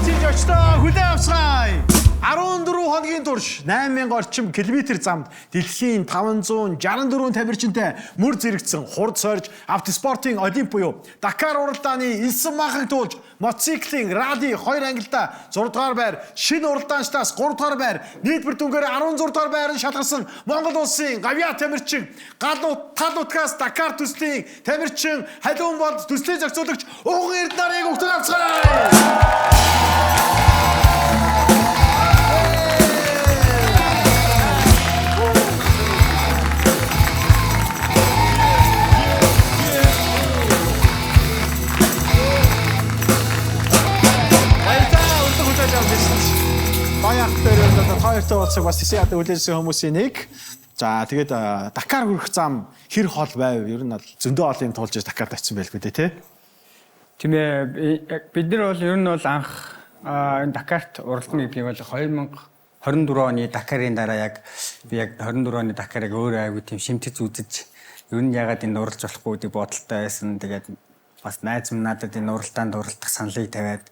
Спортын очтой хүлээн авцгаая. 14 хоногийн турш 8000 орчим километр замд дэлхийн 564 тамирчинтай мөр зэрэгцсэн хурд сорж автоспортын Олимп буюу Дакар уралдааны элсэн махаг туулж мотоциклийн ралли 2 ангилда 6 дугаар байр, шинэ уралдаанчдаас 3 дугаар байр, нийтбэр дүнгээр 16 дугаар байранд шалгасан Монгол улсын гавья тамирчин, тал нутгаас Дакар төслийн тамирчин, халуун болд төслийн зохицуулагч Уган Эрдэнарыг өгтөн авцгаая. Хоёртой уулзах бас тийшээ ядаа үлээсэн хүмүүсийн нэг. За тэгээд Дакар хүрэх зам хэр хол байв? Ер нь зөндөө олон юм туулж Дакар тавьсан байлгүй дээ, тий? Тийм ээ. Бид нар бол ер нь бол анх Дакарт уралдана гэдгийг бол 2024 оны Дакарын дараа яг 24 оны Дакарыг өөрөө аягүй тийм шимтгэж үзэж ер нь ягаад энэ уралж болохгүй гэдэг бодолтой байсан. Тэгээд бас найз минь надад энэ уралдаанд уралдах саналыг тавиад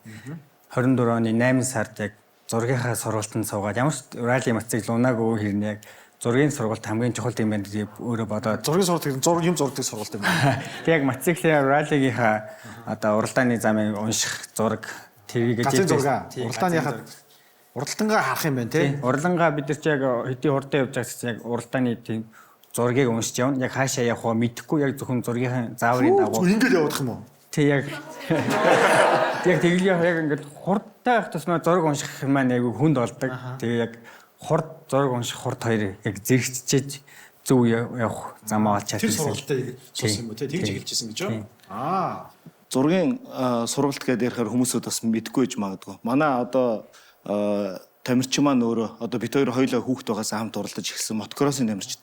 24 оны 8 сард яг зургийнхаа сургалтанд суугаад ямар ч ралли мотоцикл унаагүй хэрнээ яг зургийн сургалт хамгийн чухал юм байна гэж өөрөө бодоод зургийн сургалт юм зурдаг сургалт юм байна. Тэг яг мотоциклын раллигийнхаа одоо уралдааны замыг унших зураг тэрийг гэж уралдааныхаа уралдангаа харах юм байна тий. Уралдангаа бид нар ч яг хэдийн хурдан явж байгаас яг уралдааны тийм зургийг уншиж явна. Яг хаашаа явах вэ мэдэхгүй яг зөвхөн зургийн зааврын дагуу ингэж явах юм уу? Тэг яг яг тэгэл яг ингээд хурдтай байх тусмаа зураг унших маань айгүй хүнд болдог. Тэгээ яг хурд зураг унших хурд хоёр яг зэрэгчиж зөв явах замаа олж чадсан. Тэр сургалтыг суусан юм уу те? Тэгж эхэлжсэн гэж юу? Зургийн сургалт гэдэг ярихаар хүмүүсүүд бас мэдгүй гэж магадгүй. Манай одоо тамирчин маань өөрөө одоо бид хоёр хоёулаа хүүхэд байгаасаа хамт уралдаж эхэлсэн мотокроссын тамирчин.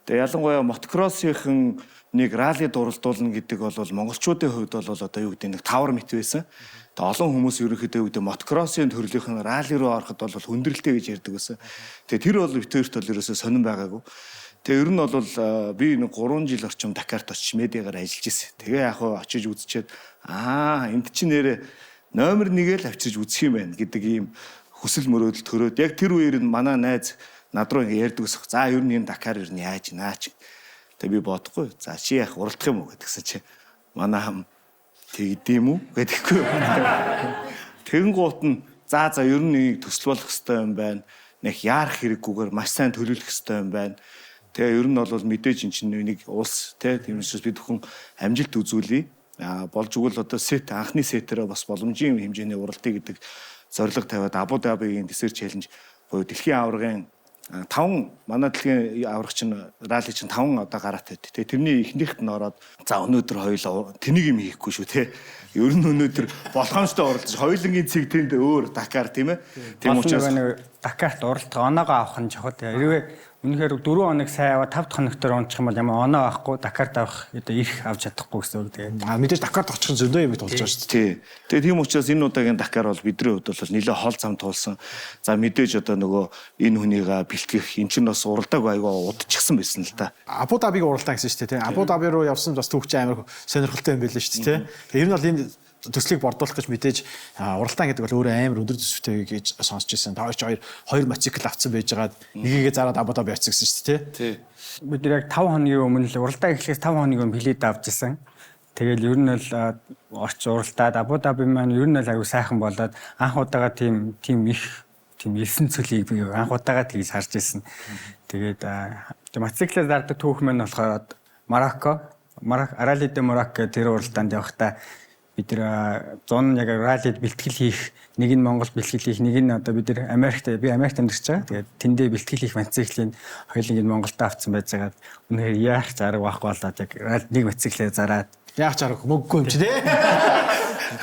Тэгээ ялангуяа мотокроссийн нэг раллид уралдуулна гэдэг бол монголчуудын хувьд бол одоо юу гэдэг нэг тавар мэт байсан. Тэгээ олон хүмүүс ерөнхийдөө үүдээ мотокроссын төрлийнхэн ралли руу ороход бол хүндрэлтэй гэж ярьдаг байсан. Тэгээ тэр бол битүүрт бол ерөөсөө сонирн байгаагүй. Тэгээ ер нь бол би нэг 3 жил орчим Дакарт очиж медиагаар ажиллаж ирсэн. Тэгээ яг хоо очиж үзчихэд энд чинь нэрээ номер 1-эл авчирж үзэх юм байна гэдэг ийм хүсэл мөрөөдөл төрөөд яг тэр үеэр нь манай найз над руу ярьдаг ус. За ер нь энэ Дакар ер нь яаж наач. Тэгээ би бодохгүй. За чи яах уралдах юм уу гэдгсэн чи манай хам тэгдэм үү гэдэггүй. Тэгэнгуут нь за ер нь нэг төсөл болох хэрэгтэй юм байна. Нэг яарах хэрэггүйгээр маш сайн төлөвлөх хэрэгтэй юм байна. Тэгээ ер нь бол мэдээж эн чинь нэг улс тийм учраас бид бүхэн амжилт үзүүлье. Болж игэл одоо сет анхны сетэрээ бас боломжийн хэмжээний уралтыг гэдэг зорилго тавиад Абу Дабигийн Desert Challenge буюу дэлхийн аваргын 5 манай дэлхийн аврах чинь ралли чинь 5 одоо гараад байд. Тэгээ тэрний эхнийхт нь ороод за өнөөдөр хоёул тэнийг юм хийхгүй шүү те. Ер нь өнөөдөр болгоомжтой оролцож хоёулангийн цэг тэнд өөр Дакар тийм ээ. Тийм учраас Дакарт уралдах оноогоо авах нь чухал. Хэрвээ үнэхээр 4 хоног сайн яваа 5 хоногтор унчих юм бол ямар оноо авахгүй Дакарт авах одоо ирэх авч чадахгүй гэсэн үг. Тэгээд мэдээж Дакарт очих нь зөндөө юм болж байгаа шүү дээ. Тэгээ тийм учраас энэ удаагийн Дакар бол бидний хувьд бол нэлээд хол зам туулсан. За мэдээж одоо нөгөө энэ хүнийг бэлтгэх эн чинь бас уралдааг аягаа удчихсан байсан л да. Абу Дабиг уралдаа гэсэн шүү дээ. Абу Даби руу явсан бас түүхч амар сонирхолтой юм байлаа шүү дээ. Тэгээ ер нь бол энэ төслийг бордуулах гэж мэдээж уралдаан гэдэг бол өөрөө амар өндөр төсөвтэй гэж сонсч ирсэн. Та хоёр мотоцикл авцсан байжгаад нэгийгээ зараад Абу Даби явцсан гэсэн шүү дээ. Тий. Бид нар яг 5 хоногийн өмнө л уралдаан эхлэхээс 5 хоногийн өмнө билет авч ирсэн. Тэгэл ер нь бол орч уралдаад Абу Даби маань ер нь л аягүй сайхан болоод анх удаага тийм элсэн цөлийг би анх удаага тэгж харж ирсэн. Тэгээд мотоциклээр зардаг түүх маань болохоор Марокко, Ралли де Марокко тэр уралдаанд явахдаа бид нар 100 яг раллид бэлтгэл хийх, нэг нь Монгол бэлтгэл хийх, нэг нь одоо бид нар Америкт амьдарч байгаа. Тэгээд тэндээ бэлтгэл хийх мотоциклийн хоёуланг нь Монголд авцсан байж байгаа. Үнэхээр яах зараг байхгүй болоод яг нэг мотоциклээр зараад яах зараг мөггүй юм чи тий.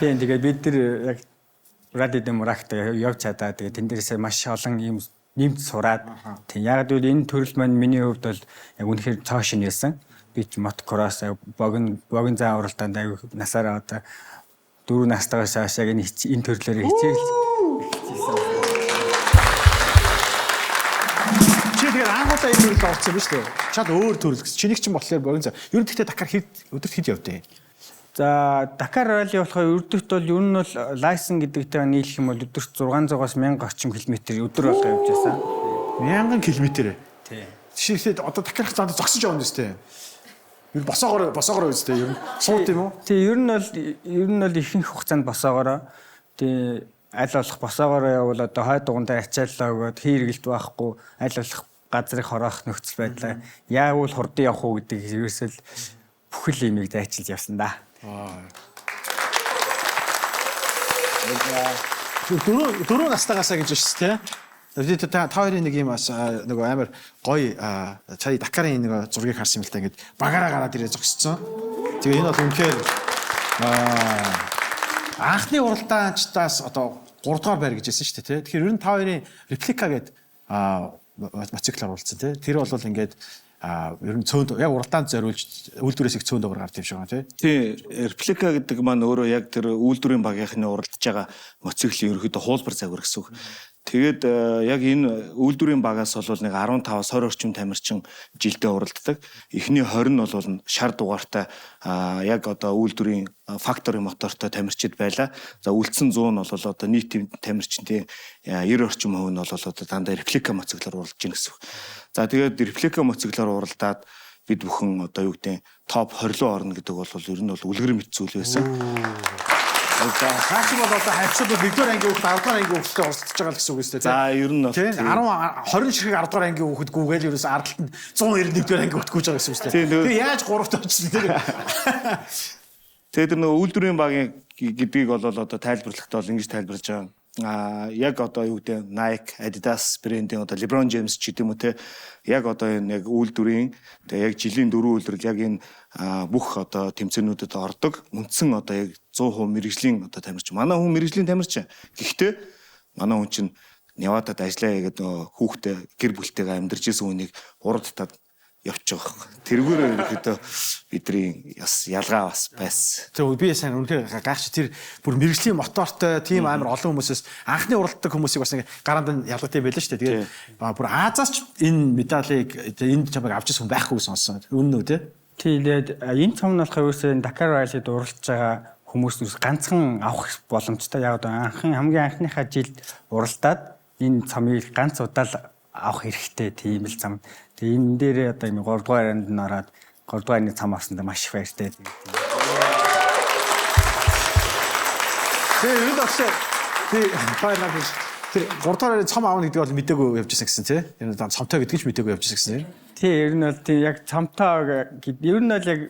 Тийм тэгээд бид нар яг Ралли де Мароккод явж чадаа. Тэгээд тэн дээрээс маш олон юм нэмж сураад. Тийм яг л энэ төрөл маань миний хувьд бол яг үнэхээр цааш нь байсан. Би ч мотокросс богино заа уралдаанд аяг насаараа одоо 4 настайгаас хойш яг энэ төрлөөр хичээл. Чи тэгээд анхудаа энэ төрөл орсон биз дээ. Чад өөр төрөл гэсэн. Чиний ч юм болохоор богино заа. Ер нь тэгтээ Дакар өдөрт хэд явдээ? За Dakar Rally болохоор өдөрт бол ер нь бол лайсэн гэдэгтэй нийлэх юм бол өдөрт 600-аас 1000 орчим километр өдөр болго явж байсан. 1000 км. Тий. Жишээлбэл одоо Dakar-х занд зогсож явна үстэй. Ер босоогоор үстэй ер нь сууд юм уу? Тий, ер нь бол ихэнх хугацаанд босоогороо. Тий, аль болох босоогороо явбал одоо хой дугундаа ачааллаа өгөөд хийргэлт байхгүй, аль болох газрыг хороох нөхцөл байдлаа яавал хурдан явах уу гэдэг ерөөсөл бүхэл имийг зайчилж явсан да. Дөрөв настайгаасаа гэж байна шүү дээ. Та хоёрын нэг юм бас нөгөө амар гоё цай Dakar-ын нэг зургийг харсан юм л та ингээд багаараа гараад ирээ зогсцсон. Тэгээ энэ бол үнэхээр анхны уралдаанчдаас одоо 3 дугаар байр гэж хэлсэн шүү дээ. Тэгэхээр ер нь та хоёрын реплика гэдэг мотоциклаар уулзсан тий. Тэр бол ингээд ер нь цөөнд яг уралдаанд зориулж үйлдвэрээс их цөөнд over гардаг юм шиг байна тий. Реплика гэдэг маань өөрөө яг тэр үйлдвэрийн багийнхны уралдаж байгаа мотоциклийн ерөөхдөө хуулбар загвар гэсэн үг. Тэгээд яг энэ үйлдвэрийн багаас бол нэг 15-аас 20 орчим тамирчин жилдээ уралддаг. Эхний 20 нь бол шар дугаартай яг одоо үйлдвэрийн фактори мотортой тамирчид байлаа. За үлдсэн 100 нь бол одоо нийт тамирчдын 90 орчим хувь нь бол одоо дандаа реплика мотоциклаар уралдаж гин гэсэн үг. За тэгээд реплика мотоциклаар уралдаад бид бүхэн одоо юу гэдэг топ 20 руу орно гэдэг бол ер нь бол үлгэр мэт зүйл байсан. Цааш бол одоо хавцад нэгдүгээр ангийн хүүхэд 10 дугаар ангийн хүүхэдтэй уулзж байгаа л гэсэн үг үстэй тий. За ер нь бол 20 ширхэг 10 дугаар ангийн хүүхэд гүгээл ерөөс ардталтанд 191-р ангийн хүүхэд гүйж байгаа гэсэн үг үстэй. Тэгээ яаж 3-т очсон тий. Тэгээд тэр нөгөө үйлдвэрийн багийн гэдгийг бол одоо тайлбарлахдаа бол ингэж тайлбарлаж байгаа. Яг одоо юу гэдэг Nike, Adidas брендийн одоо LeBron James ч гэдэм үү те яг одоо энэ яг үйлдвэрийн тэгээ яг жилийн 4 үйлдвэрлэл яг энэ бүх одоо тэмцээнүүдэд ордог. Үндсэн одоо яг 100% мэрэгжлийн одоо тамирчин. Манай хүн мэрэгжлийн тамирчин. Гэхдээ манай хүн чинь Невадад ажиллаа гэдэг хүүхдээ гэр бүлтэйгээ амьдарч исэн хүнийг урагдтаад явчих واخ. Тэргээр ерөөхдөө бидний бас ялгаа бас байсан. Тэгээ би сайн үнэхээр гайхаж тэр бүр мэрэгжлийн мотортой тийм амар олон хүмүүсээс анхны уралддаг хүмүүсийг бас нэг гараанд нь ялгатай байлаа шүү дээ. Тэгээ бүр Азаас ч энэ медалийг энэ чамайг авч ирсэн байхгүй сонссон. Үнэн үү те? Тэгээд энэ цом нь болохоор ерөөсөө Dakar Rally-д уралдаж байгаа хүмүүс ганцхан авах боломжтой. Яг одоо хамгийн анхныхаа жилд уралдаад энэ цомыг ганц удаа авах хэрэгтэй тийм л зам. Тэгээ энэ дээрээ одоо юм 3 дугаар анд нь ороод 3 дугаар нэг цам авсандаа маш их баяртай. Тэгээ юу дагшаа тий файнал тэр 3 дугаар цом аавна гэдэг бол мэдээгүй явж ирсэн гэсэн тий. Энэ цомтой гэдэг ч мэдээгүй явж ирсэн гэсэн. Тий ер нь бол тий яг цомтой ер нь бол яг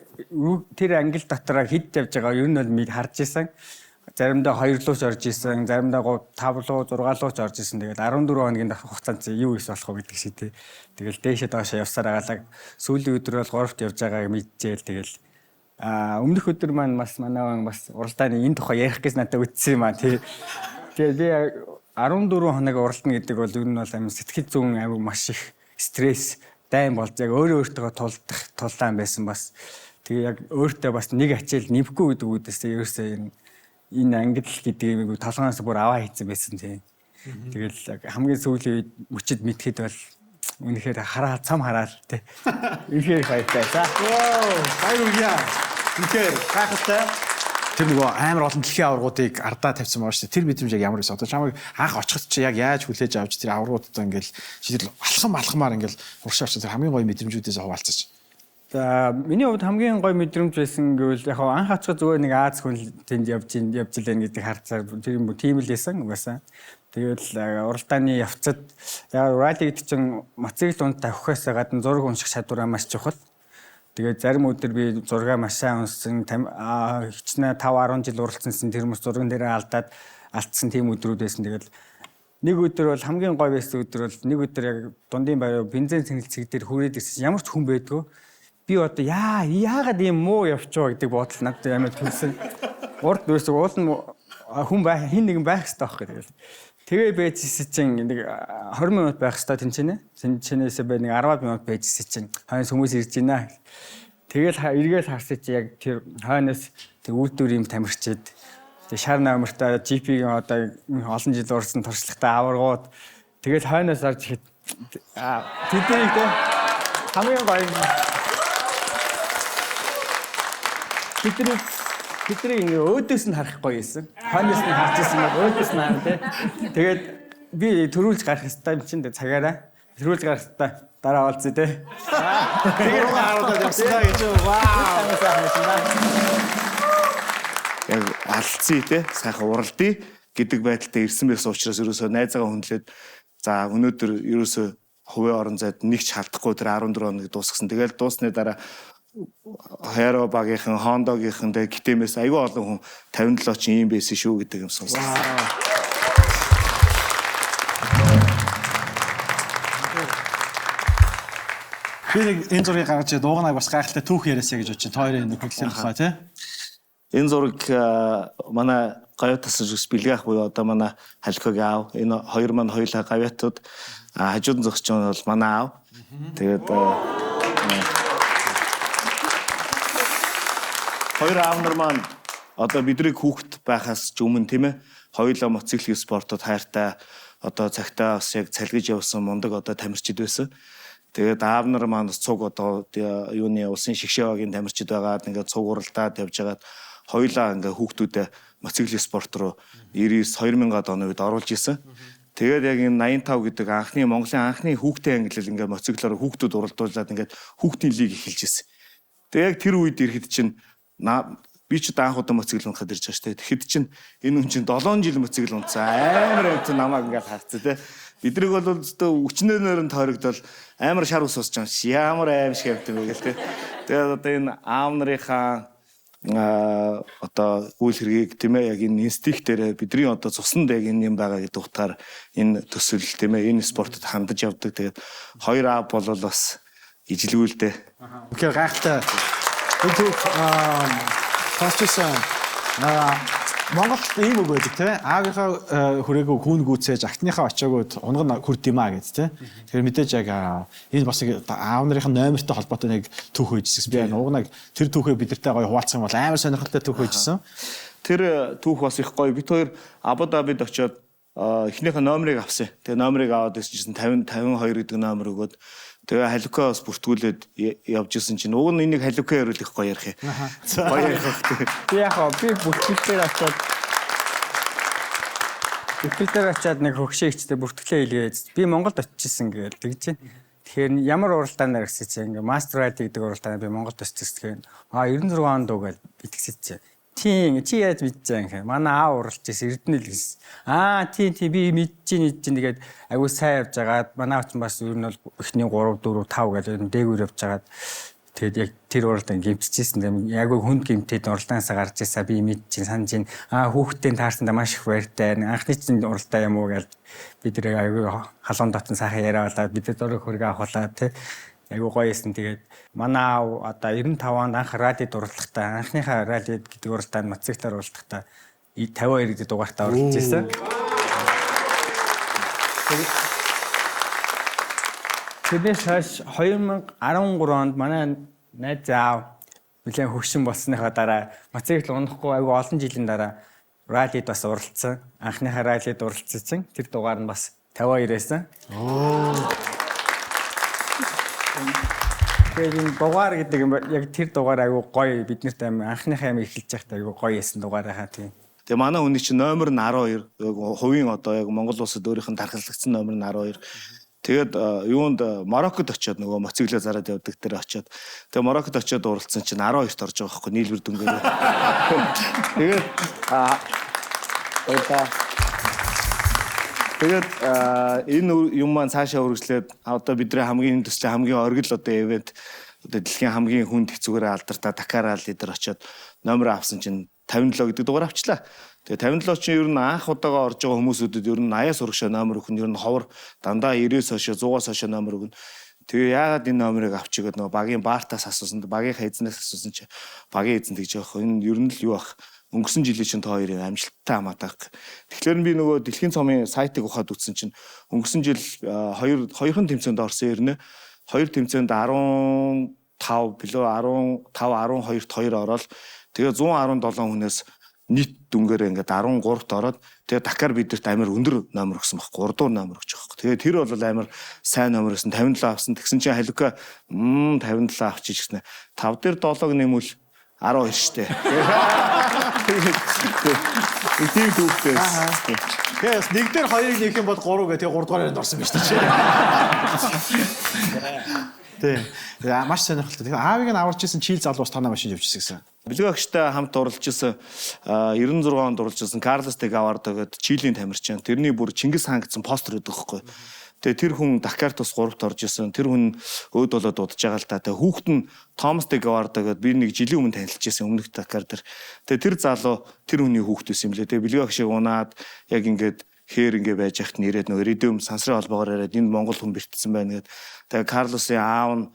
тэр ангил дотороо хэд явж байгаа ер нь бол мэд харж исэн. Заримдаа 2 лууч орж исэн, заримдаа 5 луу, 6 лууч орж исэн. Тэгээд 14 хоногийн хугацаанд юу их болох вэ гэдэг шиг тий. Тэгэл дээшээ доошоо явсаар агаалаа. Сүүлийн өдөр бол 3-т явж байгааг мэдчихээл тэгэл өмнөх өдөр маань бас манай бас уралдааны энэ тухай ярих гэж надад үтсэн юм аа тий. Тэгээд би 14 хоног уралдана гэдэг бол ер нь бол амин сэтгэл зүйн аюу маш их стресс дайм болж яг өөртөө тулдаан байсан бас. Тэгээ яг өөртөө бас нэг ачаал нэвхгүй гэдэг үдээс ерөөсөө энэ ангил гэдэг толгоноос бүр аваа хийцэн байсан тийм. Тэгэл хамгийн сүүлийн үед мөчөд мэдхэд бол үнэхээр хараа цам хараал тийм. Үнэхээр хайртай. За. Баяр үргэлээ. Үнэхээр гайхалтай. Тэр нөгөө амар олон дэлхийн аваргуудыг ардаа тавьсан байгаа шүү дээ. Тэр мэдрэмж яг ямар байсан. Одоо чамайг анх очиход чи яг яаж хүлээж авч тэр аваргуудаа ингээл шийдэл алхамаар ингээл уршаа авч тэр хамгийн гоё мэдрэмжүүдээс хуваалцаж. За миний хувьд хамгийн гоё мэдрэмж байсан гэвэл яг анх очиход зүгээр нэг Аз хүн тэнд явж илэн гэдэг харцаар тэр юм тийм л байсан угаасаа. Тэгэл уралдааны явцад яг ралли гэдэг чинь мотоцикл унтаа авахаас гадна зураг унших чадвараа маш чухал. Тэгээд зарим өдөр би зургаа маш сайн унссан хичнээн 5-10 жил уралдсансэн тэр хүмүүс зурган дээрээ алдсан тийм өдрүүд байсан. Тэгэл нэг өдөр бол хамгийн гоё байсан өдөр бол нэг өдөр яг дундын байр бензин цэнгэлцэг дээр хүрээд ирсэн. Ямар ч хүн байдгүй. Би одоо яагаад ийм муу явчихв гэдэг бодол надад амар төрсөн. Урд дөөсөг уул нь хүн хин нэгэн байх хэрэгтэй байхгүй тэгэл. Тэгээ байжсэн чинь нэг 20 минут байх хэрэгтэй тэнцэнэ. Тэнцэнээсээ бай нэг 10 минут байжсэн чинь хойноос хүмүүс ирж байна. Тэгэл эргээл харсаж яг тэр хойноос тэг үйлдвэр юм тамирчид тэг шар номертой GP-ийн одоо олон жил урсан туршлагатай аваргууд тэгэл хойноос орж ихэд тэднийг тэг хамгийн гоё Тэдрийг ингээ өөдөөс нь харах гоё юмсан. Хойноос нь харж ирсэн бол өөдөөс нь харна тий. Тэгээд би төрүүлж гарах хэвээр юм чинь цагаараа. Төрүүлж гарах хэвээр дараа олцъя тий. Тэгээд харуулаад явсан гэж вау. Яг алдсан тий сайхан уралдъя гэдэг байдалтай ирсэн байсан учраас ерөөсөө найзаагаа хүндлээд за өнөөдөр ерөөсөө хувийн орон зайд нэг ч халдахгүй тэр 14 хоног дуусгасан. Тэгэл дуусны дараа Хайро багийнхан, Хондогийнхан дэ гитэмээс айгүй олон хүн 57 ч юм байсан шүү гэдэг юм сонссон. Би нэг энэ зургийг гаргаж дууганаг бас гайхалтай түүх яриасаа гэж бодчих. Хоёрын нэг хөдөлсөн тухай тий. Энэ зураг манай гавьяатаас бэлгэх буюу одоо манай халихыг аав. Энэ хоёр маань хоёулаа гавьяатууд хажууд зогсож байгаа нь бол манай аав. Тэгээд хоёр аав нар маань одоо бидрийг хүүхэд байхаас ч өмнө тийм ээ хоёулаа мотоциклын спортод хайртай одоо цагтаа бас яг цалгиж явсан мундаг одоо тамирчид байсан. Тэгээд аав нар маань цуг одоо юуны улсын шигшээ багийн тамирчид байгаад ингээд цуг уралдаад явж байгаад хоёулаа ингээ хүүхдүүдээ мотоциклын спорт руу 99-2000-ад оны үед оруулж исэн. Тэгээд яг энэ 85 гэдэг анхны Монголын анхны хүүхдийн ангиллал ингээ мотоциклоор хүүхдүүд уралдуулад ингээ хүүхдийн лиг эхэлж исэн. Тэгээд яг тэр үед ирэхэд чинь би ч анх удаа мотоцикл унахад ирж байгаа шүү дээ. Тэгэхэд чинь энэ хүн чинь 7 жил мотоцикл унтсан. Амар амт намайг ингээ харцсан те. Бидрийг бол өчнөөнөр нь тойрогдол амар шар ус усж байгаа. Ямар аим шиг амт юм бэ гэл те. Тэгээд одоо энэ аав нарынхаа одоо үйл хэргийг тийм ээ яг энэ инстинктээр бидний одоо цуснд яг энэ юм байгаа гэдэг утгаар энэ төсөл тийм ээ энэ спортод хандаж явдаг. Тэгээд хоёр аав бол бас ижилгүүлдэ. Тэгэхээр гайхалтай. Түүх сонсчихсан. Монголд ийм үг байдаг тийм ээ. Аавынхаа хүрээгүй хүүн гүцээж ахтныхаа очоогод унган хүрд юм аа гэдэг тийм. Тэгэхээр мэдээж яг энэ бас аав нарын номертой холбоотой нэг түүх үйжсэн. Би яг угнаг тэр түүхээ бидэртэй гоё хуваалцсан бол амар сонирхолтой түүх үйжсэн. Тэр түүх бас их гоё. Бид хоёр Абу Дабид очиод эхнийхээ номерыг авсан. Тэгээ номерыг аваад ирсэн 50 52 гэдэг номер өгөөд тэгээ халикаа бас бүртгүүлээд явж исэн чинь уг нь энийг халикаа ярил их гоё ярих юм. Гоё ярих. Би яг би бүртгэлээр очиад нэг хөгшөөгчтэй бүртгэлээ хийлгээд би Монголд очижсэн гэж тэгж байна. Тэгэхээр ямар уралдаанаар ирсэн чинь ингээ мастер райд гэдэг уралдаанаар би Монголд очижсэн. 96 онд угаал битгсэж. Тийм чи яаж мэдчихээн гэхээр манай аав уралж ирсэн Эрдэнэл гэсэн. Тийм би мэдчихээн тэгээд аягүй сайн явж байгаад манай аав ч бас ер нь бол эхний 3 4 5 гэдэг дээгүүр явж байгаад тэгээд яг тэр уралдаанд гимтчихсэн. Аягүй хүнд гимтээд уралдаанасаа гарч ирсаа би мэдчихээн санаж ин хүүхдтэй таарсандаа маш их баяртай. Анхны чинь уралдаа юм уу гэж бид тэр аягүй халуун дотн сайхан яриавалаа бид дөрөв хөргөө авахлаа тий. Айгуу гоё эсэн. Тэгээд манай аав одоо 95 онд анх радид уралдахдаа анхныхаа радид гэдэг уралдаанд мотоциклаар уралдахдаа 52 гэдэг дугаартаа уралдаж ирсэн. Тэрнээс хойш 2013 онд манай найз аав нэлээд хөгшин болсныхаа дараа мотоцикл унахгүй айгуу олон жилийн дараа радид бас уралдсан. Анхныхаа радид уралдсан. Тэр дугаар нь бас 52 байсан. Тэгээд энэ дугаар гэдэг юм яг тэр дугаар аягүй гоё биднэрт анхныхаа юм эхэлж байхдаа аягүй гоё ясан дугаар хаа тийм. Тэгээ манай хүний чинь номер нь 12 хувийн одоо яг Монгол улсад өөрийнх нь тархалагдсан номер нь 12. Тэгээд юунд Мароккод очиод нөгөө мотоциклээ зараад явдаг дээр очиод тэгээ Мароккод очиод уралдсан чинь 12-т орж байгаа байхгүй нийлбэр дүнгээр. Тэгээд энэ юм маань цаашаа үргэлжлээд одоо бидний хамгийн төслийн хамгийн оргил одоо ивент одоо дэлхийн хамгийн хүнд хэцүүгээр алдартай Дакар лидер очиод номер авсан чинь 57 гэдэг дугаар авчлаа. Тэгээ 57 чинь ер нь анх удаага орж байгаа хүмүүсүүдэд ер нь 80-аас урагшаа номер өгөх нь ер нь ховор дандаа 90-с хойш 100-аас хойш номер өгнө. Тэгээ яагаад энэ номерыг авчихгээд нөгөө багийн баартаас асуусан, багийнхаа эзнээс асуусан чи багийн эзэн тэгж явах. Энэ ер нь л юу ах өнгөрсөн жилийн чинь та хоёрын амжилттай хамаатай. Тэгэхээр би нөгөө дэлхийн цомын сайтыг ухаад үзсэн чинь өнгөрсөн жил хоёрхан тэмцээнд орсон ирнэ. Хоёр тэмцээнд 15 билүү 15 12-т 2 ороод тэгээ 117 хүнээс нийт дүнгээр ингээд 13-т ороод тэгээ Дакар бидэрт амар өндөр номер өгсөн баг 3 дугаар номер өгч байгаа. Тэгээ тэр бол амар сайн номер өсөн 57 авсан. Тэгсэн чинь халука 57 авчиж гиснэ. 5 дээр 7-г нэмвэл 12 штэ. Тийм түүхтэй. Тэгээс нэг дээр хоёрыг нэх юм бол 3 гэх тэгээ 3 дугаар ярианд орсон биз дээ. Тий. Маш сонирхолтой. Тэгээ аавыг нь аварч исэн Чил залуус танаа машин явуулчихсан гэсэн. Бэлэг агштай хамт орлож исэн 96 онд орлож исэн Карлос де Гавардо гэдэг Чилийн тамирчин. Тэрний бүр Чингис хаан гэсэн постэр өгдөг байхгүй. Тэгээ тэр хүн Дакарт бас 3-т орж исэн. Тэр хүн өөд болоод удаж байгаа л та. Тэгээ хүүхэд нь Томас де Гавардо гэдэг би нэг жилийн өмнө танилцж исэн өмнөх Дакар дээр. Тэгээ тэр залуу тэр хүний хүүхэд байсан юм лээ. Тэгээ бэлэг агшиг унаад яг ингээд хээр ингээ байж яхад нэрэд нөө ирээдүйн сансрын холбоогоор яриад энд Монгол хүн бэртсэн байна гэдэг. Тэгээ Карлосын аав нь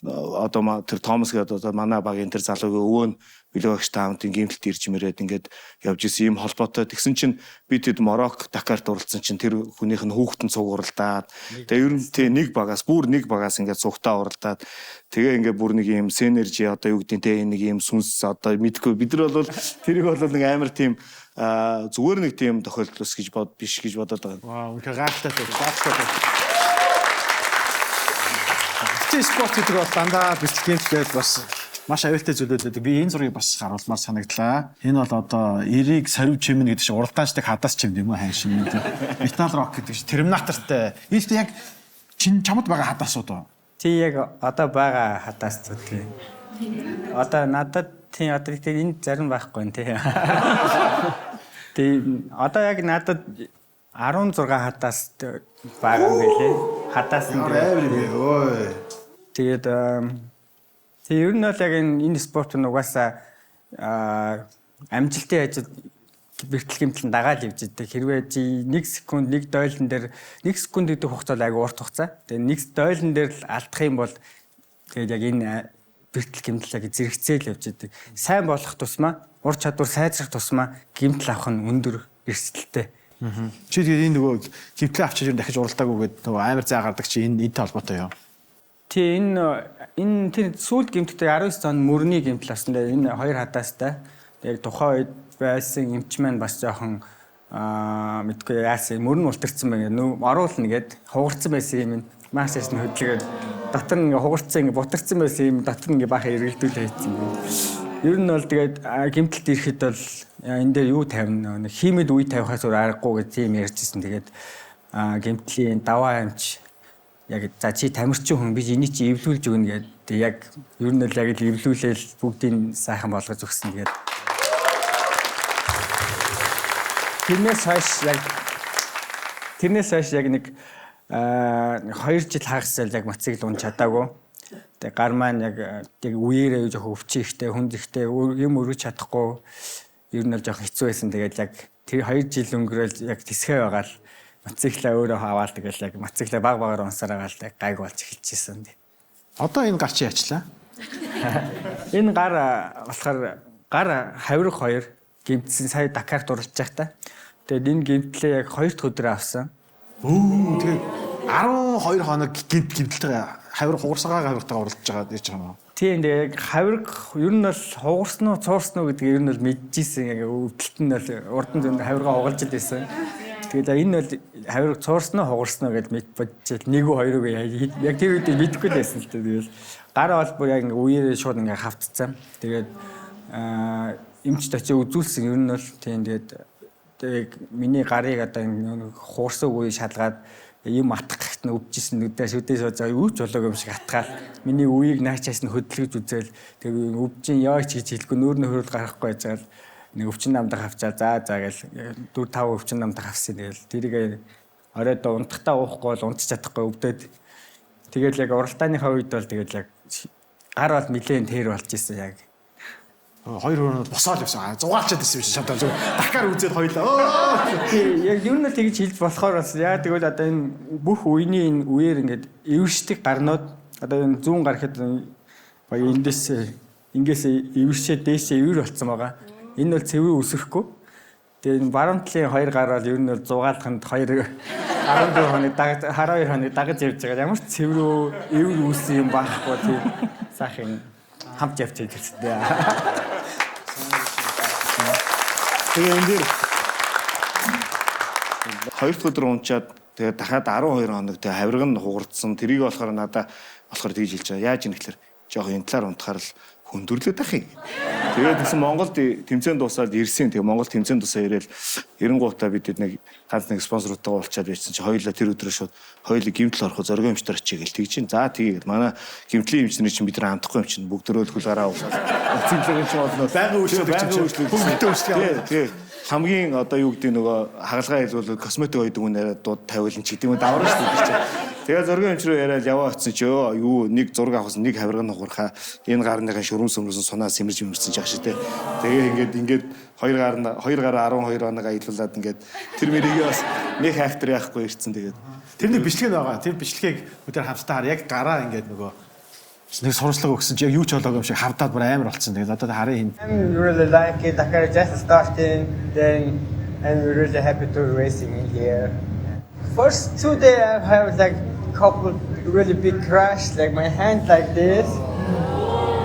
одоо тэр Томас гэдэг одоо манай багийн тэр залуугийн өвөө нь бэлэг агш таамтын гимтэлд ирж мэрээд ингээд явж исэн юм холбоотой. Тэгсэн чинь би тэд Марок Дакарт уралдсан чинь тэр хүнийх нь хүүхэд нь цуг уралдаад тэгээ ер нь тий нэг багаас ингээд цугтаа уралдаад тэгээ ингээд бүр нэг юм синержи одоо юу гэдэг те нэг юм сүнс одоо мэдгүй бид нар бол тэрийг бол нэг амар тийм зүгээр нэг тийм тохиолдол ус гэж биш гэж бодоод байгаа. Вау, үнэхээр гайхалтай. Тэ спорт гэдэг бол дандаа бэлтгэл бас маш аюултай зүйлүүд. Би энэ зургийг бас харуулмаар санагдлаа. Энэ бол одоо эрийг сарив чимнэ гэдэг чинь уралдаанчдаг хадас чимд юм уу хайн шин. Метал рок гэдэг чинь терминатортай. Энэ яг чамд байгаа хадасууд уу? Тий яг одоо байгаа хадасууд тий. Одоо надад тий одоо энэ зарим байхгүй нэ тий. Тий одоо яг надад 16 хадас байгаа юм билээ. Хадас ой. Тэгээд ер нь бол яг энэ спорт нь угаасаа амжилтын хажууд бэртэл гэмтэл дагаад явж идэг. Хэрвээ чи 1 секунд нэг дойлон дээр 1 секунд гэдэг хугацаа айгүй урт хугацаа. Тэгээд нэг дойлон дээр л алдах юм бол тэгээд яг энэ бэртэл гэмтэл яг зэрэгцээл явж идэг. Сайн болох тусмаа ур чадвар сайжрах тусмаа гэмтэл авах нь өндөр эрсдэлтэй. Чи тэгээд энэ нөгөө гэмтэл авчиж дахиж уралдаагүй гэдэг нөгөө амар зай гардаг чи энэтэй холбоотой юу? Тий энэ тэр сүүл гэмтэлтэй 19 он мөрний гэмтэл авсан дээр энэ хоёр хадаастай. Яг тухайн үед байсан эмч маань бас жоохон мэдгүй яасан мөрн ултарсан байна. Оруулна гэд хугарцсан байсан юм. Маш их хөдөлгөөд дотор нь хугарцсан бутарсан байсан юм. Дотор нь баахан эргэлдүүлээ хийсэн юм. Ер нь бол тэгээд гэмтэлд ирэхэд бол энэ дээр юу тавина нэг химэд үе тавихаас өөр аргагүй гэж тийм ярьжсэн. Тэгээд гэмтлийн даваа амч яг за чи тамирчин хүн би энийг чи эвлүүлж өгнө гэдэг яг ер нь л яг л эвлүүлээл бүгдийг сайхан болгож өгсөн гэдэг. Тэрнээс хойш яг нэг 2 жил хагасал яг моцикл унж чадаагүй. Тэгээ гар маань яг үеэрээ жоохон өвчин ихтэй хүнд ихтэй юм өргөж чадахгүй ер нь л жоохон хэцүү байсан. Тэгээд яг тэр 2 жил өнгөрөөл яг тэсгээ байгаа л моциклаа өөрөө хаваал тэгэл яг моциклаа баг багаар унсараагаал гайг болж эхэлчихсэн. Одоо энэ гар чи яачлаа? Энэ гар болохоор гар хавирга 2 гэмтсэн сая Дакарт уралж байхдаа. Тэгээд энэ гэмтлээ яг 2 дахь өдөр авсан. Тэгээд 12 хоног гэмтэлтэй хавирга хугарсагаа хавиргатайгаа уралж байгаа гэж байна. Тийм яг хавирга ер нь бол хугарсан уу цуурсан уу гэдгийг ер нь бол мэдчихсэн. Яг өвдөлт нь бол урд нь хавирга хугалж байсан. Тэгээд энэ бол хавирга цуурсан уу хугарсан уу гэж мэдчихэл 1 2 яг тэр үед мэдэхгүй л байсан л дээ. Тэгэл гар бол бүр яг үеэрээ шууд ингээ хавцсан. Тэгээд эмчд очиж үзүүлсэн ер нь бол тийм тэгээд миний гарыг одоо хуурсан үе шалгаад юм атгахт нь өвчсөн нүдээс үдээс заа өвч болоог юм шиг атгаал миний үеийг наачаас нь хөдөлгөж үзээл тэгээд өвчин яа ч гэж хэлгүй нүүрний хөрөл гарахгүй байжгаад нэг өвчин намдах авчаа за гээл 4 5 өвчин намдах авсан тэгэл тэрийг оройд унтахтаа уухгүй бол унтчих чадахгүй өвдөд тэгэл яг уралдааныхаа үед бол тэгэл яг гар бол нилээн тэр болж исэн яг 2 хөрөнд босоод явсан. Зугаалчаад ирсэн юм шиг шатаа зүг. Дакар үзээд хоёлаа. Яг юу нэг тэгж хэлж болохоор бас яа тэгвэл одоо энэ бүх үений энэ үеэр ингээд эвэршдэг гарнууд одоо энэ зүүн гар ихэд баяа эндээс ингээс эвэршээ дээшээ эвэр болцсон байгаа. Энэ бол цэвэр үсрэхгүй. Тэгээ энэ баруун талын 2 гар бол ер нь бол зугаалханд 14 хоног 12 хоног дагаж явж байгаа. Ямар ч цэвэр эвэр үүсэн юм байхгүй тийм сайхан хамт явж ирсэн. Тэгээ энэ дэр 2 дахь өдөр унчаад тэгээ дахиад 12 хоног тэгээ хавирга нь хугарцсан. Тэрийг болохоор надаа болохоор тэгж хэлж байгаа. Яаж юм гэхээр жоох энэ талаар унтахаар л хөндөрлөд ах юм. Тэгээд гэсэн Монголд тэмцээн дуусаад ирсэн. Тэгээ Монгол тэмцээн дуусаа ирээл 90 бидэд нэг ганц нэг спонсоруудтайгаа уулзчаад байжсан чи хоёулаа тэр өдрөө шууд хоёулаа гимтэл орох зоргоо эмчтэр очие гэл тэгж чинь. За тэгээд манай гимтлийн эмчнэр чинь бид нар амтахгүй юм чинь бүгдөө л хөл гараа уусаад цэглэгийн чинь болно. Байнгын үйлчлүүлэг бүгдээ үйлчлэг. Тэгээ хамгийн одоо юу гэдэг нөгөө хагалгаа хэлбэл косметик ойд өгнээр дууд тавиулан ч гэдэг юм давраа шүү дээ. Тэгээ зоргоо эмч рүү яриад яваа очсон чи юу нэг зураг авахсан нэг хавирга нугурхаа энэ гарныхаа шүрэн сөмрсөн сунаа сэмэрж юмэрсэн жаах шүү дээ. Тэгээ ингээд хоёр гараа 12 оног аялуулад ингээд тэр мэрийгээ бас нэг хайфтар яахгүй ирсэн тэгээд тэрний бичлэг нь байгаа. Тэр бичлэгийг өдөр хамтдаа хар яг гараа ингээд нөгөө нэг сурчлага өгсөн чи яг юу ч болоогүй юм шиг хавдаад бүр амар болцсон. Тэгээд одоо харин I'm really like it. Dakar just starting, then I'm really happy to racing in here. First 2 days I have like couple really big crash, like my hand like this.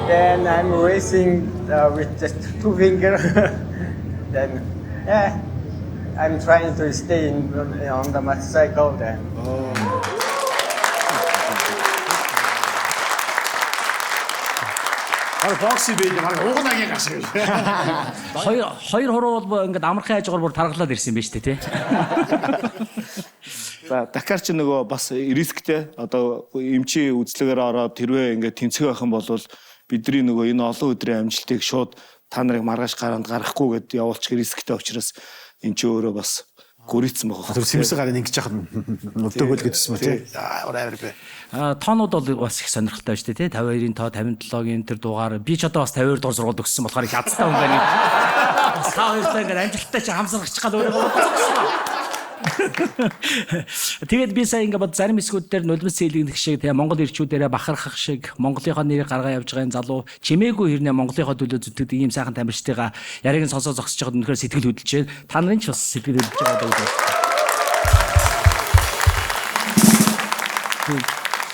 Then I'm racing with just 2 fingers. Then yeah, I'm trying to stay on the motorcycle then. бокси бий марга уугнагийн гаш гэж. Хоёр хуруу бол ингээд амархан хажуугаар бүр таргалаад ирсэн юм байна шүү дээ тий. За Дакар ч нөгөө бас рисктэй одоо эмчийн үзлэгээр ороод тэрвээ ингээд тэнцэх байх юм бол бидний нөгөө энэ олон өдрийн амжилтыг шууд та нарыг маргааш гараанд гарахгүй гэд явуулчих рисктэй учраас эн чинь өөрөө бас гүрийцсэн байгаа. Тэр сэмсэг гарын ингэж яхад өвдөөгөл гэдсэн мө тий. Амар бэ. Тоонууд бол бас их сонирхолтой байна шүү дээ тий. 52-ын тоо 57-гийн тэр дугаар би ч одоо бас 52 дугаар сургууль өгсөн болохоор их хацтай хүн байна. Бас та хоёртай ингээд амжилттай чи хамсаргачих гал өөрөө бодсон. Тэгээд би сая ингээд зарим хэсгүүд дээр нулимс цэглэгдэх шиг тэгээ Монгол ирчүүдээрээ бахархах шиг Монголынхоо нэрийг гаргаа явж байгаа энэ залуу чимээгүй хэрнээ Монголынхоо төлөө зүтгэдэг ийм сайхан тамирчдыгаа яриг нь сонсоо зогсож байгаад үнэхээр сэтгэл хөдлөж байна. Та нарын ч бас сэтгэл хөдлөж байгаа даа.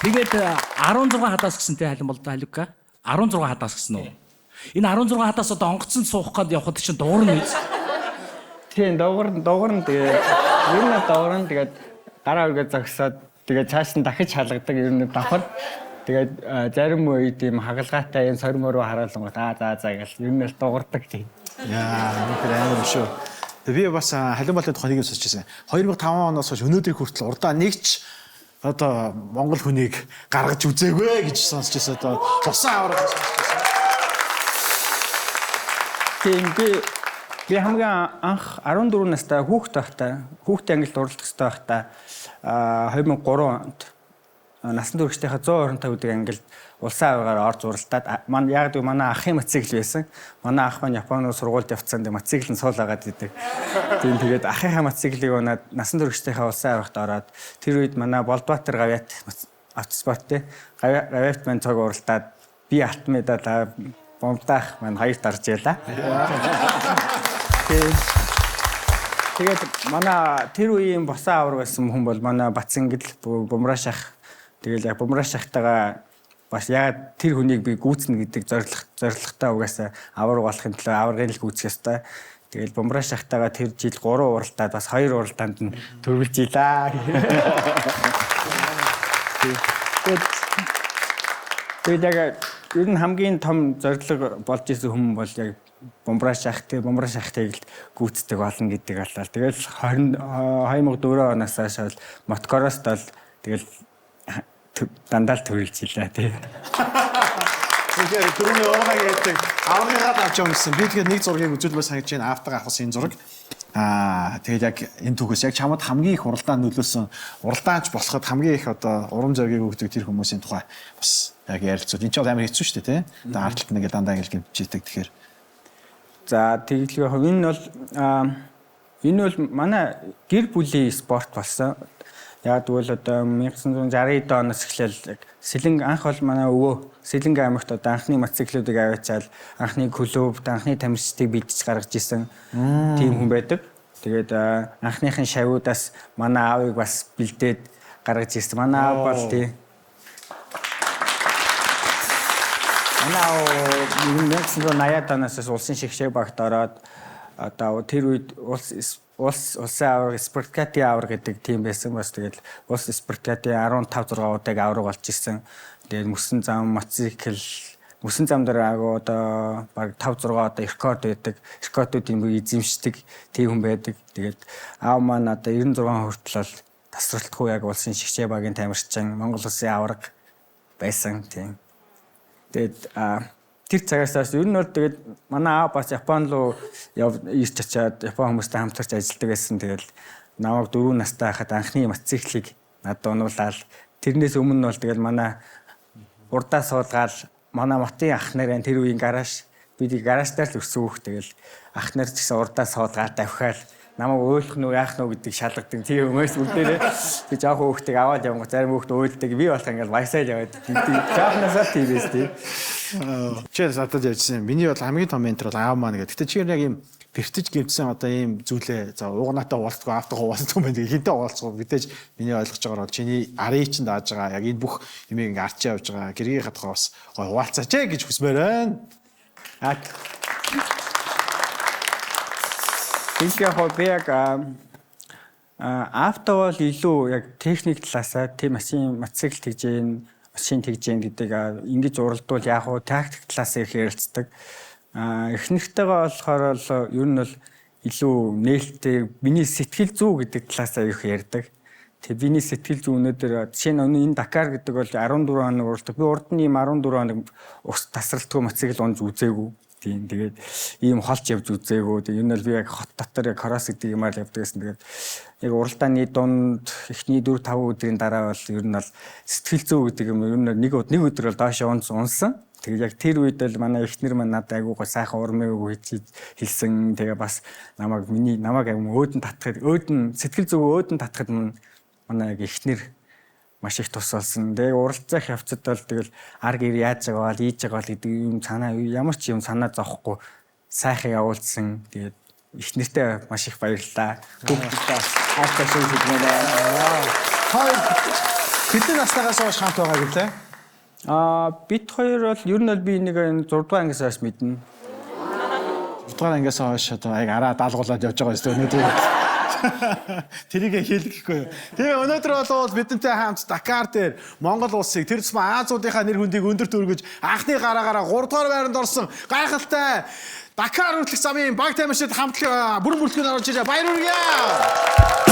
Тэгээд 16 хадаас гисэн тэ халин бол халука 16 хадаас гисэн үү? Энэ 16 хадаас одоо онгоцсон суух гээд явхад чинь дуугар нь үз. Тийм дуугар нь тэгээд ер нь дуугар нь тэгээд гараа үргээ зогсоод тэгээд цааш нь дахиж халгадаг ер нь давхар тэгээд зарим үед ийм хагалгаатай энэ сормоор хараалангууд за гэл ер нь л дуугардаг тийм. Яа, үнэхээр амар шүү. Би бас халин болоод тухайг нь сонсч байсан. 2005 оноос хойш өнөөдрийг хүртэл урдаа нэгч одоо Монгол хүнийг гаргаж үзээгүй гэж сонсч байсан. Одоо тусан авраг сонсч байсан. Тийм би хамгийн анх 14 настай хүүхдээ ангилд оролцох хэрэгтэй байхдаа 2003 онд насан туршидынхаа 125 өдрийн ангилд улсын аваргаар орж уралдаад яг гэвэл манай ахын мотоцикл байсан. Манай ах маань Японд сургуульд явцсан дээ мотоцикл нь суулгаад идэг. Тийм тэгээд ахынхаа мотоциклыг унаад насан туршидынхаа улсын аваргад ороод тэр үед манай Болдбаатар гавьяат автоспорт те гавьяат маань цог уралдаад би алт медаль бомбдах маань хоёр дарж ялаа. Тэгээд манай тэр үеийн босон авар байсан хүн бол манай Бацангил Бумрашах. Тэгэл яг Бумрашахтайгаа бас яг тэр хүнийг би гүйцэнэ гэдэг зорилготой угаасаа авар болохын төлөө аваргын л гүйцэх ёстой. Тэгэл Бумрашахтайгаа тэр жил 3 уралдаанд бас 2 уралдаанд нь төрүүлж илаа. Тэгээд яг ер нь хамгийн том зорилго болж исэн хүмүүс бол яг Бумрашахтай л гүйцэтгэх болно гэдэг боллоо. Тэгэл 2004 оноос хойш мотокрост бол тэгэл дандаа л төрүүлж илаа тий. Тэгэхээр түрүүний уугаа гэдэг аврагыгаа авч явсан. Би тэгээд нэг зургийг үзүүлбэл санаж байна. Автага авсан энэ зураг. Тэгээд яг энэ түүхээс яг чамд хамгийн их уралдаанд нөлөөсөн уралдаанч болоход хамгийн их одоо урам зориг өгдөг тэр хүмүүсийн тухай бас яг ярилцвал энэ ч амар хэцүү шүү дээ тий. Одоо ардлт нэг дандаа ингээл гимчээдэг тэгэхээр. За тэгэлгүй энэ бол манай гэр бүлийн спорт болсон. Яг тэгвэл одоо 1960 оноос эхлээл Сэлэнг анх бол манай өвөө Сэлэнг аймагт одоо анхны мотоциклуудыг аваачаал анхны клубт анхны тамирчдыг бэлдэж гаргаж исэн тийм хүн байдаг. Тэгээд анхныхын шавуудаас манай аавыг бас бэлдээд гаргаж ирсэн. Манай аав бол тий. Манай аав 1980-аад оноос улсын шигшээ багт ороод одоо тэр үед улсын аварга спорткати аварга гэдэг тийм байсан. Бас тэгэл улс спорткати 15 6 удаа аварга болж ирсэн. Тэгээд мөсөн зам мотоцикл Мөсөн зам дээр агуу одоо баг 5 6 одоо рекорд байдаг. Рекордуудын бүр эзэмшдэг тийм хүн байдаг. Тэгээд аав маань одоо 96 хүртэл бол тасралтгүй яг улсын шигчээ багийн тамирчин, Монгол улсын аварга байсан тийм. Тэгээд тэр цагаас ер нь бол тэгээд манай аав бас Япон руу ирж очиад Япон хүмүүстэй хамтарч ажилладаг байсан. Тэгээд намайг 4 настай байхад анхны мотоциклыг надад унуулаад тэрнээс өмнө бол тэгээд манай урдаа суулгаал манай мотын ах нар тэр үеийн гараж бид гаражтай л өссөн хүүхд тэгэл ах нар ч гэсэн урдаа суулгаал давхаал намайг өөлөх нь яах нь гэдэг шалгадаг тийм хүмүүс бүгдээрээ тэг жоох хүүхдийг аваад явган зарим хүүхд өөлдөг би болох ингээл вайсаал яваад жоохнасаа тиймээс тийм Чээс одоо явжсэн. Миний бол хамгийн том ментор бол аав маань гэдэг. Гэтэ чи яг ийм бэртэж гимтсэн одоо ийм зүйлээ за уугнаатай уулздаг автаа уулздаг юм байна. Хинтээ уулзах мэдээж миний ойлгож байгаагаар бол чиний арын чинь дааж байгаа. Яг энэ бүх юмыг ингээ арчиж явж байгаа. Гэргийн хатгаа бас гой хуваалцаач гэж хүсмээр байна. Тэгэхээр би яг автоо бол илүү яг техник талаасаа тийм мотоцикл тэгжээн машин тэгжээн гэдэг ингэж уралдвал яг уу тактик талаас их ярилцдаг. Эхнэртэйгээ болохоор л ер нь бол илүү нээлттэй миний сэтгэл зүй гэдэг талаасаа их ярьдаг. Тэгээ миний сэтгэл зүй өнөөдөр жишээ нь энэ Дакар гэдэг бол 14 хоног уралдаг. Би урд нь ийм 14 хоног ус тасралтгүй мотоцикл унж үзээгүй. Тийм тэгээд ийм холч явж үзээгүй. Тэгээ энэ бол би яг хот дотор яг кросс гэдэг юмар явдаг гэсэн. Тэгээд яг уралдааны дунд эхний 4 5 өдрийн дараа бол ер нь бол сэтгэл зүй гэдэг юм ер нь нэг өдөр бол доош унсан. Тэгээд яг тэр үед л манай эхнэр маань надад айгуугаа сайхан урмыг хэлсэн. Тэгээ бас намайг өөдөн сэтгэл зүй өөдөн татахад манай яг эхнэр маш их тус болсон. Тэгээ уралцах явцад бол тэгэл ар гэр яаж байгаа бол ийж байгаа гэдэг юм санаа ямар ч юм санаа зовхгүй сайхан явуулсан. Тэгээд эхнэртэй маш их баярлалаа. Бүгдээ хайртай шүү хэлмээр. Хоёр хэдэн наснаас хойш хамт байгаа гэлээ? Бид хоёр бол ер нь би нэг 6 дугаар ангиас хойш мэднэ. 6 дугаар ангиас хойш одоо яг араа даалгуулад явж байгаа юм өнөөдөр. Тэрийг хэлэхгүй юу. Тэгээ өнөөдөр бол бидэнтэй хамт Дакар дээр Монгол улсыг тэр тусмаа Азиудынхаа нэр хүндийг өндөрт өргөж анхны гараагаараа 3 дугаар байранд орсон гайхалтай Дакар хүртэлх замын баг тамирчид хамтлаг бүрэн бүртгэн оруулж ирээ. Баяр хүргэе.